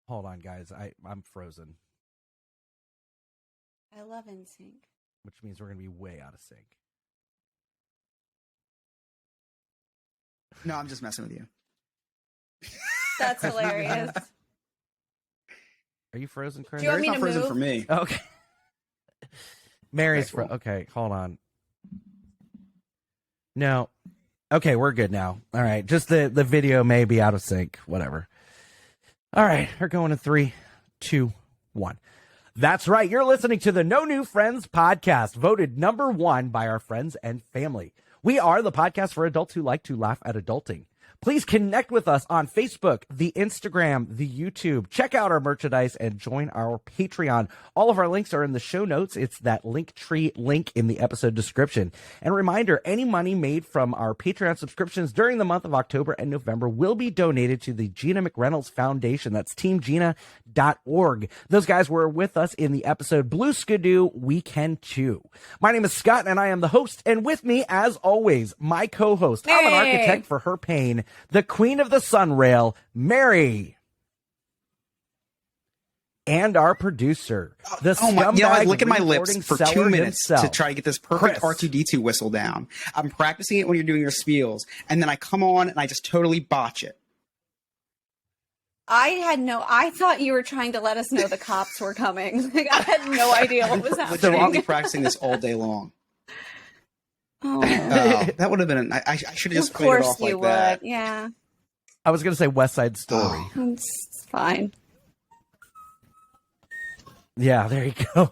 Hold on, guys. I'm frozen, I love NSYNC. which means we're gonna be way out of sync. No, I'm just messing with you. That's hilarious. Are you frozen, Chris? Do you want Mary's me not to frozen move? for me. Okay. Mary's Okay, cool. Okay, hold on. No. Okay, we're good now. All right. Just the video may be out of sync. Whatever. All right. We're going in 3, 2, 1. That's right. You're listening to the No New Friends podcast, voted number 1 by our friends and family. We are the podcast for adults who like to laugh at adulting. Please connect with us on Facebook, the Instagram, the YouTube. Check out our merchandise and join our Patreon. All of our links are in the show notes. It's that Linktree link in the episode description. And reminder, any money made from our Patreon subscriptions during the month of October and November will be donated to the Gina McReynolds Foundation. That's teamgina.org. Those guys were with us in the episode Blue Skidoo Weekend 2. My name is Scott, and I am the host. And with me, as always, my co-host. I'm an architect for her pain. The queen of the sunrail, Mary. And our producer, the scumbag I was licking my lips recording for 2 seller minutes himself, to try to get this perfect Chris. R2D2 whistle down. I'm practicing it when you're doing your spiels, and then I come on and I just totally botch it. I thought you were trying to let us know the cops were coming. Like, I had no idea what was Literally happening. practicing this all day long. Oh, That would have been. I should have just of played it course off you like would. that. Yeah, I was going to say West Side Story. it's fine. Yeah, there you go.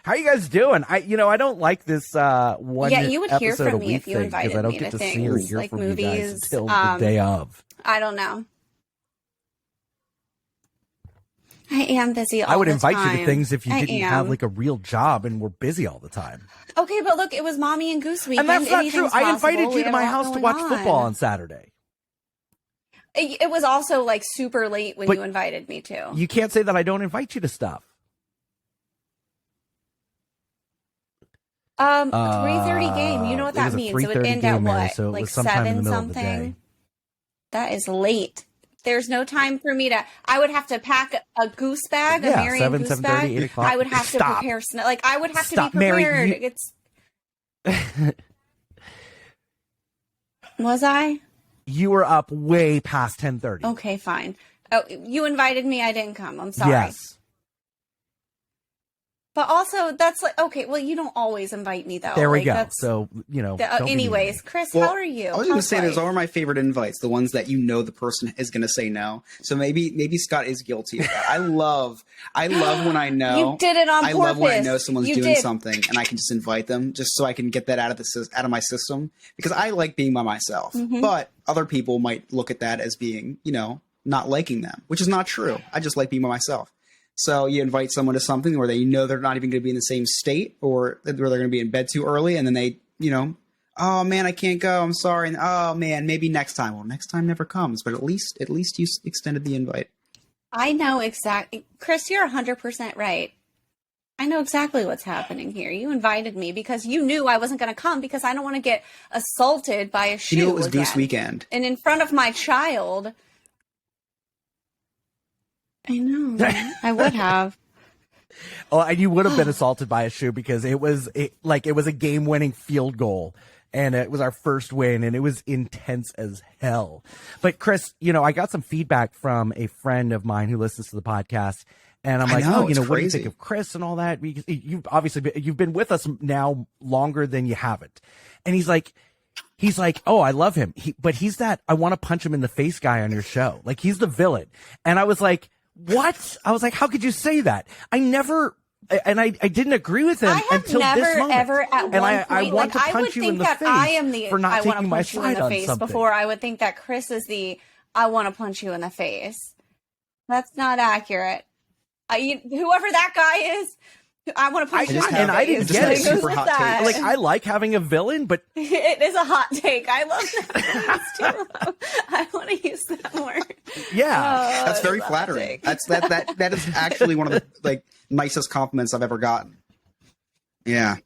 How you guys doing? I don't like this one. Yeah, you would hear episode from a me week if you thing, invited 'cause I don't me get to to see or things hear like from you guys movies. until the day of. I don't know. I am busy all the time. I would invite you to things if you I didn't have like a real job and were busy all the time. Okay, but look, it was Mommy and Goose weekend. And that's not true. Anything's I possible. invited We you to had a my lot house to going watch on. football on Saturday. It was also like super late when But you invited me to. You can't say that I don't invite you to stuff. 3:30 game. You know what It was that a means? It would 3:30 end game, at Mary, what? so it Like was sometime in the 7 middle of the something. day. That is late. There's no time for me to. I would have to pack a goose bag, a Yeah, Marion 7, goose 7:30, bag. 8 o'clock. I would have to Stop. prepare. Like I would have Stop, to be Mary, prepared. you- It's. Was I? You were up way past 10:30. Okay, fine. Oh, you invited me. I didn't come. I'm sorry. Yes. But also, that's like okay. Well, you don't always invite me though. There we Like, go. that's- So, don't be mean to anyways, me. Chris, Well, how are you? I was going to How's say those life? are my favorite invites, the ones that you know the person is going to say no. So maybe Scott is guilty of that. I love when I know. You did it on I purpose. love when I know someone's You doing did. something and I can just invite them just so I can get that out of my system because I like being by myself. Mhm. But other people might look at that as being, not liking them, which is not true. I just like being by myself. So you invite someone to something where they know they're not even going to be in the same state or where they're going to be in bed too early. And then they, oh man, I can't go. I'm sorry. And oh man, maybe next time. Well, next time never comes, but at least you extended the invite. I know exactly. Chris, you're 100% right. I know exactly what's happening here. You invited me because you knew I wasn't going to come because I don't want to get assaulted by a shoe. You knew it was again. Goose Weekend. And in front of my child. I know. I would have. Oh, and you would have been assaulted by a shoe because it was a game-winning field goal, and it was our first win, and it was intense as hell. But Chris, I got some feedback from a friend of mine who listens to the podcast, and I'm like, know, what it's do you crazy. think of Chris and all that? Because you've been with us now longer than you haven't, and he's like, oh, I love him, but he's that I want to punch him in the face guy on your show, like he's the villain, and I was like. What? I was like, how could you say that? I didn't agree with him I have until never, this moment. ever at And one I point, want to I punch would you in think the that face I am the for not I want to taking my punch you in side the on face something. before I would think that Chris is the I want to punch you in the face. That's not accurate. Whoever that guy is, I want to punch you in the face. And I didn't get it. It goes Super with hot that. take. Like, I like having a villain, but It is a hot take. I love that. Too. I want to use that word. yeah. That's very it's a hot flattering. take. That is actually one of the nicest compliments I've ever gotten. Yeah.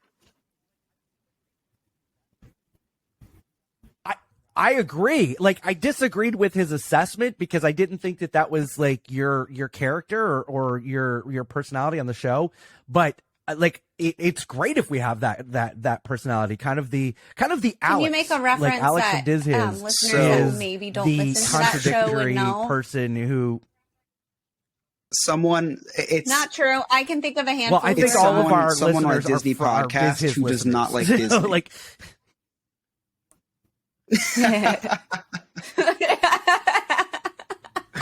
I agree. Like, I disagreed with his assessment because I didn't think that was like your character or your personality on the show. But like, it's great if we have that personality, kind of the Alex. Can you make a reference like Alex that and Diz listeners who maybe don't the listen to that show would contradictory know? person who. Someone, it's Not true. I can think of a handful. Well, I think all of our someone on a listeners Disney are podcast Diz who does not like listeners. Disney. Like,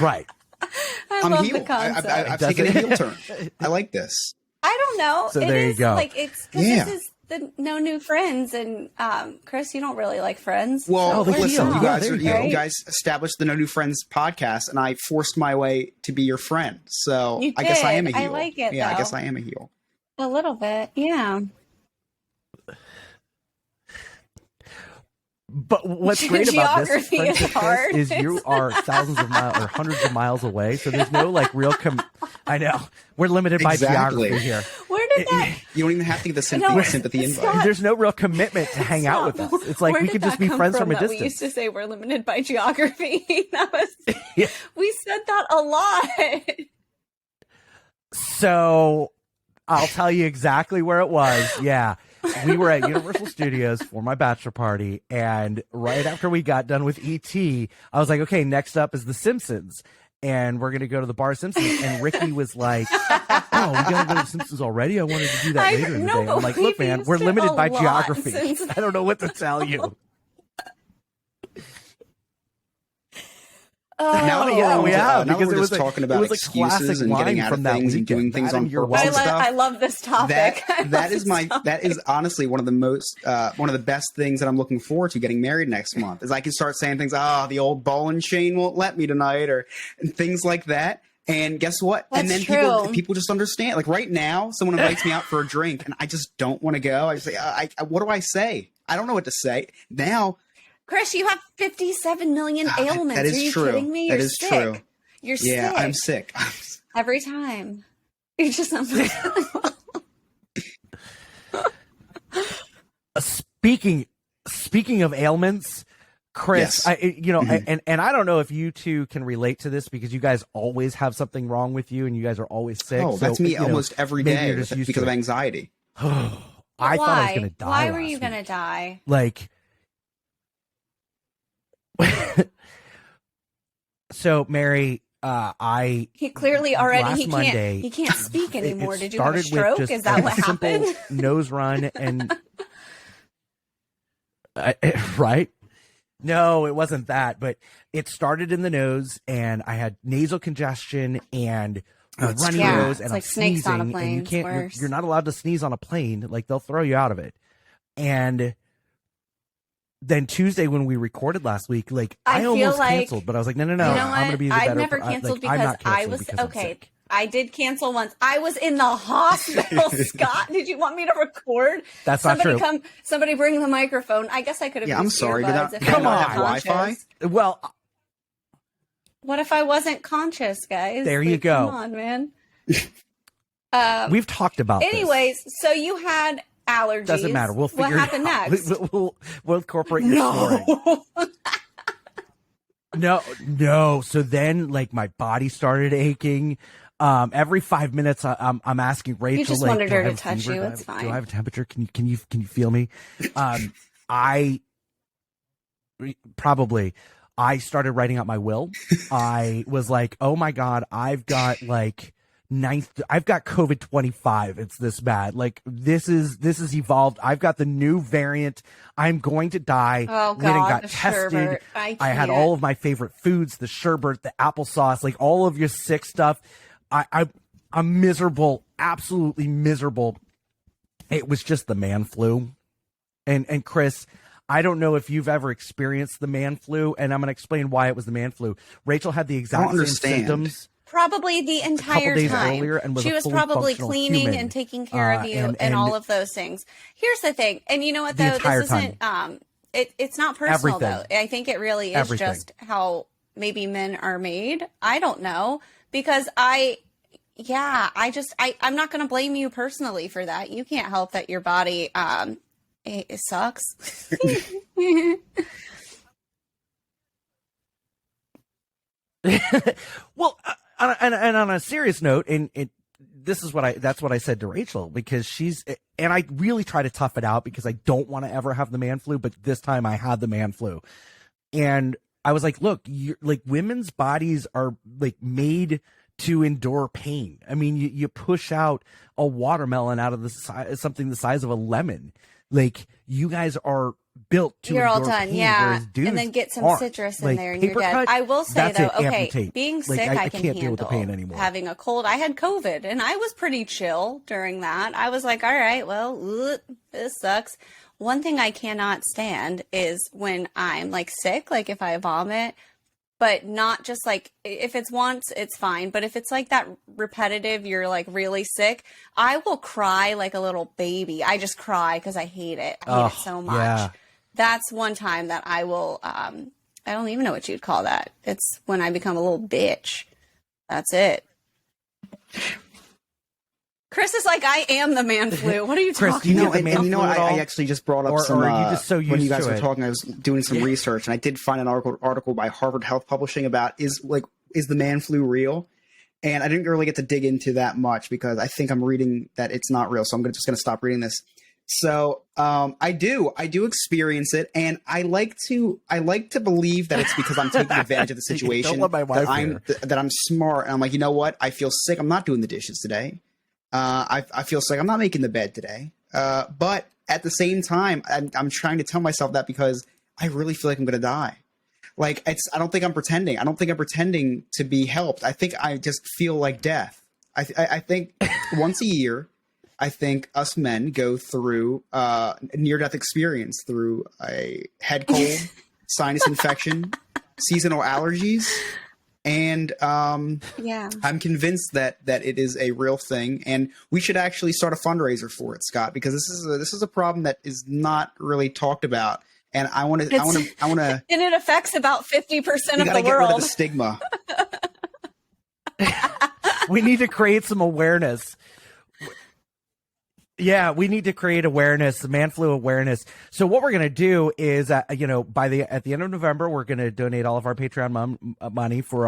right. I love heel. the concept. I've taken a heel turn. I like this. I don't know. So there you go. Like, it's because Yeah. this is the No New Friends, and Chris, you don't really like Friends. Well, the listen, heel. you guys, Yeah, there you go. you guys established the No New Friends podcast, and I forced my way to be your friend. So You I guess I did. am a heel. I like it, Yeah, I though. guess I am a heel. A little bit, yeah. But what's great about this Geography is friendship, Chris, hard. is you are thousands of miles or hundreds of miles away, so there's no like real. I know we're limited by Exactly. geography here. Where did that? You don't even have to get the No, sympathy invite. Scott, There's no real commitment to hang out with us. It's like Where we did could just that be come friends from a that We used distance. to say we're limited by geography. That was Yeah. we said that a lot. So I'll tell you exactly where it was. Yeah. We were at Universal Studios for my bachelor party, and right after we got done with E.T., I was like, okay, next up is The Simpsons, and we're going to go to the bar Simpsons. And Ricky was like, oh, we got to go to The Simpsons already? I wanted to do that later in the day. I'm like, look, man, we're limited by geography. I don't know what to tell you. Now that yeah, we're, we have, now that because we're it was just a- talking it about was a excuses classic and getting line out from of that things and weekend. doing things That on and your purpose and wallet. stuff. I love this topic. That is honestly one of the best things that I'm looking forward to getting married next month. Is I can start saying things, the old ball and chain won't let me tonight, and things like that. And guess what? That's and then true. people just understand. Like right now, someone invites me out for a drink, and I just don't want to go. I just say, what do I say? I don't know what to say now. Chris, you have 57 million ailments. That is Are you true. kidding me? That You're is sick. true. You're Yeah, sick. I'm sick. Every time. You're just Speaking of ailments, Chris, Yes. and I don't know if you two can relate to this because you guys always have something wrong with you and you guys are always sick. Oh, that's me almost every maybe day you're just used because to of it. anxiety. I thought I was going to die. Why were last you going to week. die? Like, so Mary, He clearly already last Monday, he can't speak anymore. it Did you have a started with stroke? just Is that a what simple happened? nose run and right? No, it wasn't that, but it started in the nose, and I had nasal congestion and a That's runny true. Yeah, nose, it's and like I'm snakes on a sneezing, plane, and you it's can't. worse. You're not allowed to sneeze on a plane; like they'll throw you out of it. And then Tuesday, when we recorded last week, like I I feel almost like- canceled, but I was like, no, You know I'm what? going to be the I've better. never I'm canceled not because I canceling was because I'm okay. sick. I did cancel once. I was in the hospital, Scott. Did you want me to record? That's not true. Somebody bring the microphone. I guess I could have. Yeah, I'm used sorry, earbuds but if I come wasn't on. conscious. Wi-Fi? Well, What if I wasn't conscious, guys? There you go. Come on, man. we've talked about this. Anyways, so you had allergies. Doesn't matter. We'll figure what happened it out. next. We'll incorporate your story. No. So then, like, my body started aching. Every 5 minutes, I'm asking Rachel. just like, wanted "Do I her to have a touch fever? you. Do I It's have- fine." Do I have a temperature? Can you feel me? I probably. I started writing out my will. I was like, oh my God, I've got COVID 25. It's this bad. Like this is evolved. I've got the new variant. I'm going to die. Oh, Went and God, got the tested. sherbet. I had can't. all of my favorite foods, the sherbet, the applesauce, like all of your sick stuff. I'm miserable, absolutely miserable. It was just the man flu. And Chris, I don't know if you've ever experienced the man flu, and I'm going to explain why it was the man flu. Rachel had the exact same understand. symptoms. Probably the entire days time. earlier and was she a was fully probably functional cleaning human. and taking care of you And all of those things. Here's the thing, and you know what The though, entire this isn't. It's not personal Everything. though. I think it really is Everything. just how maybe men are made. I don't know because I'm not going to blame you personally for that. You can't help that your body it sucks. Well, and on a serious note, and that's what I said to Rachel, because and I really try to tough it out because I don't want to ever have the man flu, but this time I had the man flu. And I was like, look, women's bodies are like made to endure pain. I mean, you push out a watermelon out of something the size of a lemon. Like, you guys are built to You're all endure done, pain, yeah. dudes And then get some aren't. citrus in Like, there and you're paper dead. cut, I will say that's though, it, okay, amputate. being Like, sick, I can can't deal with the pain handle. anymore. Having a cold, I had COVID and I was pretty chill during that. I was like, all right, well, this sucks. One thing I cannot stand is when I'm like sick, like if I vomit, but not just like, if it's once, it's fine. But if it's like that repetitive, you're like really sick, I will cry like a little baby. I just cry because I hate it. I hate it so much. Yeah. That's one time that I will, I don't even know what you'd call that. It's when I become a little bitch. That's it. Chris is like, I am the man flu. What are you Chris, talking do you about? get the man flu at all? I actually just brought up Or some. are you just so when used you guys to were it? talking, I was doing some research, and I did find an article by Harvard Health Publishing about is the man flu real? And I didn't really get to dig into that much because I think I'm reading that it's not real. So I'm just going to stop reading this. So I do experience it, and I like to believe that it's because I'm taking advantage of the situation. Don't let my wife that I'm smart, and I'm like, you know what? I feel sick. I'm not doing the dishes today. I feel sick. I'm not making the bed today. But at the same time, I'm trying to tell myself that because I really feel like I'm going to die. Like, I don't think I'm pretending. I don't think I'm pretending to be helped. I think I just feel like death. I think once a year, I think us men go through a near-death experience through a head cold, sinus infection, seasonal allergies, and Yeah. I'm convinced that it is a real thing, and we should actually start a fundraiser for it, Scott, because this is a problem that is not really talked about, and I want to And it affects about 50% of the get rid of world. the stigma. We need to create some awareness. Yeah, we need to create awareness, man flu awareness. So what we're going to do is, at the end of November, we're going to donate all of our Patreon money for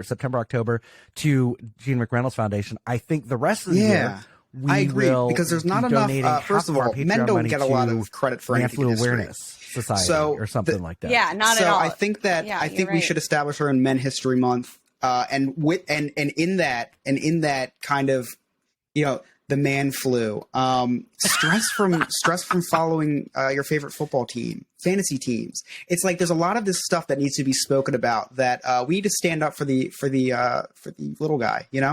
September, October to Gene McReynolds Foundation. I think the rest of the year, I agree, will because there's not be donating enough. half First of our all, Patreon men don't money get a lot to of credit for Man anything Flu in history. Awareness Society or something like that. Yeah, not at all. I think that Yeah, I you're think we right. should establish our own Men History Month, and in that kind of, the man flu, stress from following your favorite football team, fantasy teams. It's like there's a lot of this stuff that needs to be spoken about. That we need to stand up for the little guy. Yeah.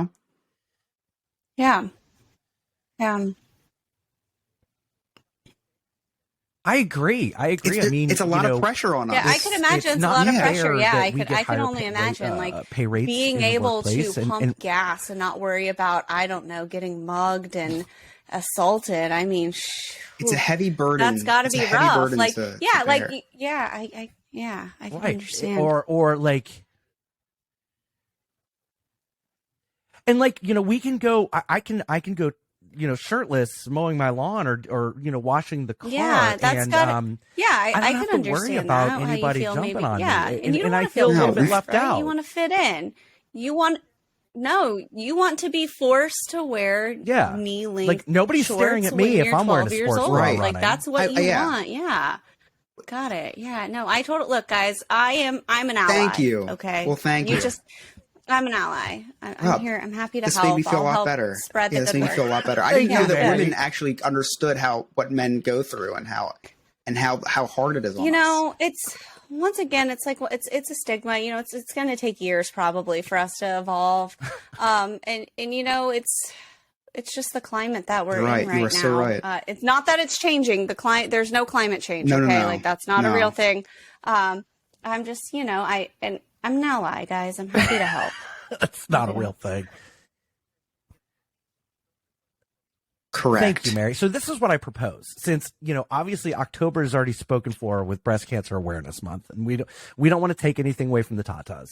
I agree. I mean, it's a lot of pressure on us. Yeah, I could imagine it's a lot of pressure. Yeah, I could only imagine pay rates being in the able to workplace pump gas and not worry about, I don't know, getting mugged and assaulted. I mean, it's a heavy burden. That's got to It's a be heavy rough. burden Like, to yeah, like, bear. yeah, I can right. understand. Or like, and like, we can go. I can go. Shirtless, mowing my lawn or washing the car. Yeah, that's and, got. Yeah, I don't can have to understand worry about that, how you anybody feel, jumping maybe. on Yeah, me. and you don't I want to feel feel a little bit left left right? out. You want to fit in. You want to be forced to wear knee length. Like, nobody's shorts staring at when me if you're I'm wearing a 12 years sports old. bra Right. Like, running. that's what you yeah. want. Yeah. Got it. Yeah. No, I totally look, guys. I'm an ally. Thank you. Okay. Well, thank you. I'm an ally. I'm here. I'm happy to This help. made me feel I'll a lot help better. Spread the This good made me word. feel a lot better. I didn't know that Mary. women actually understood what men go through and how hard it is on us. It's once again, it's like, well, it's a stigma. It's going to take years probably for us to evolve. And it's just the climate that we're in right now. You are so right. It's not that it's changing. There's no climate change. No, okay, no. like that's not a No. real thing. I'm just, I'm an ally, guys. I'm happy to help. That's not a real thing. Correct. Thank you, Mary. So this is what I propose. Since, obviously October is already spoken for with Breast Cancer Awareness Month, and we don't want to take anything away from the Tatas.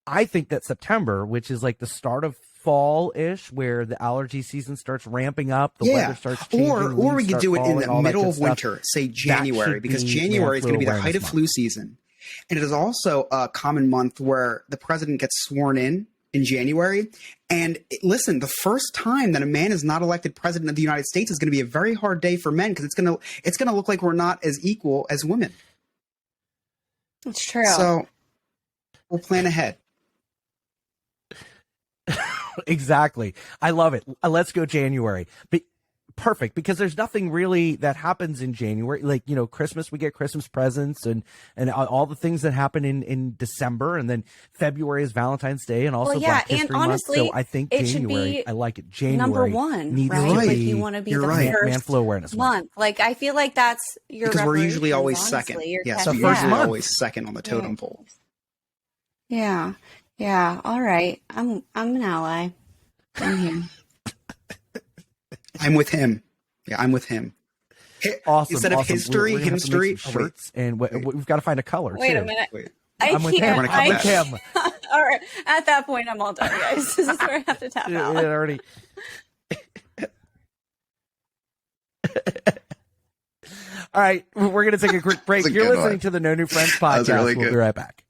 I think that September, which is like the start of fall-ish, where the allergy season starts ramping up, the weather starts changing, or we could do it in the middle of winter, say January, because January is going to be the height of flu season. And it is also a common month where the president gets sworn in January. And listen, the first time that a man is not elected president of the United States is going to be a very hard day for men because it's going to look like we're not as equal as women. It's true. So we'll plan ahead. Exactly. I love it. Let's go January. But perfect, because there's nothing really that happens in January. Like, you know, Christmas, we get Christmas presents and all the things that happen in December, and then February is Valentine's Day and also Black History Month. So I think January, I like it. January number one, needs right? to Like be you want to be the right. first Man Flu Awareness month. Like I feel like that's your Because we're usually always reparations, second. honestly. Yes, the we're first usually month. always second on the totem pole. Yeah. Yeah. All right. I'm an ally. I'm here. I'm with him. Yeah, I'm with him. Awesome. Instead of awesome. history, We're gonna have to make himstory, some shirts, and we've got to find a color Wait too. a minute. Wait. I I'm with him. can't. I'm with him. All right. At that point, I'm all done, guys. This is where I have to tap It out. already. All right, we're going to take a quick break. That's a You're good listening one. to the No New Friends That was podcast. really We'll good. be right back.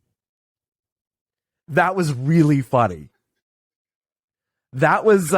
That was really funny. That was